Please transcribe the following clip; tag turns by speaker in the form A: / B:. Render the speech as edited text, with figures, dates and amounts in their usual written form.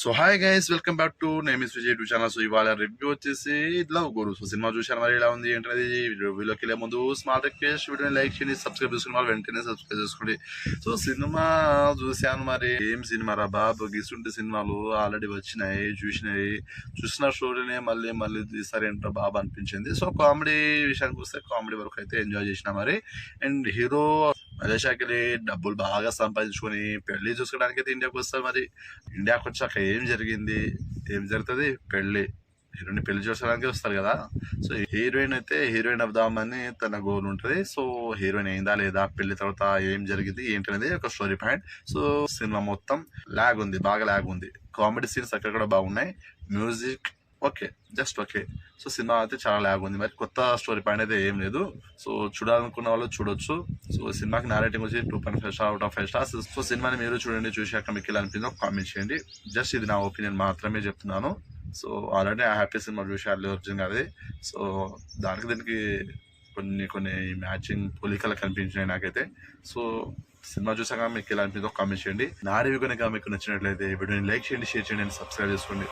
A: So hi guys, welcome back to name is Vijay to channel. So ఇవాళ review వచ్చేసి love గురు. So cinema చూశాను, మరి ఎలా ఉంది ఏంటనేది రివ్యూలోకి వెళ్ళే ముందు స్మాల్ రిక్వెస్ట్, వీడియోని లైక్ చేయండి, సబ్స్క్రైబ్ చేసుకున్న వాళ్ళు వెంటనే సబ్స్క్రైబ్ చేసుకోండి. సో సినిమా చూశాను, మరి ఏం సినిమా రా బాబు, గిసుంటి సినిమాలు ఆల్రెడీ వచ్చినాయి, చూసిన స్టోరీనే మళ్ళీ మళ్ళీ తీసారు ఏంటో బాబు అనిపించింది. సో కామెడీ విషయానికి వస్తే కామెడీ వరకు అయితే ఎంజాయ్ చేసిన మరి. అండ్ హీరో మలేషియాకి వెళ్ళి డబ్బులు బాగా సంపాదించుకొని పెళ్లి చూసుకోవడానికి అయితే ఇండియాకి వస్తారు. మరి ఇండియాకి వచ్చాక ఏం జరుగుతుంది? హీరోయిన్ పెళ్లి చూసుకోవడానికి వస్తారు కదా. సో హీరోయిన్ అయితే హీరోయిన్ అవుదామని తన గోల్ ఉంటుంది. సో హీరోయిన్ అయిందా లేదా, పెళ్లి తర్వాత ఏం జరిగింది ఏంటనేది ఒక స్టోరీ పాయింట్. సో సినిమా మొత్తం బాగా ల్యాగ్ ఉంది. కామెడీ సీన్స్ అక్కడ కూడా బాగున్నాయి, music okay, just okay. So cinema అయితే చాలా ల్యాగ్ ఉంది, మరి కొత్త స్టోరీ పాయింట్ అయితే ఏం లేదు. సో చూడాలనుకున్న వాళ్ళు చూడొచ్చు. సో సినిమాకి నా రేటింగ్ వచ్చి 2.5 star out of 5 stars. So సినిమాని మీరు చూడండి, చూసాక మీకు ఎలా అనిపించిందో కామెంట్ చేయండి. జస్ట్ ఇది నా ఒపీనియన్ మాత్రమే చెప్తున్నాను. సో ఆల్రెడీ ఆ హ్యాపీ సినిమా చూసి అల్లు అర్జున్ గారి. సో దీనికి కొన్ని మ్యాచింగ్ పోలికలు కనిపించినాయి నాకైతే. సో సినిమా చూసాక మీకు ఎలా అనిపించిందో కామెంట్ చేయండి. నా రివ్యూ కనుక మీకు నచ్చినట్లయితే వీడియోని లైక్ చేయండి, షేర్ చేయండి, సబ్స్క్రైబ్ చేసుకోండి.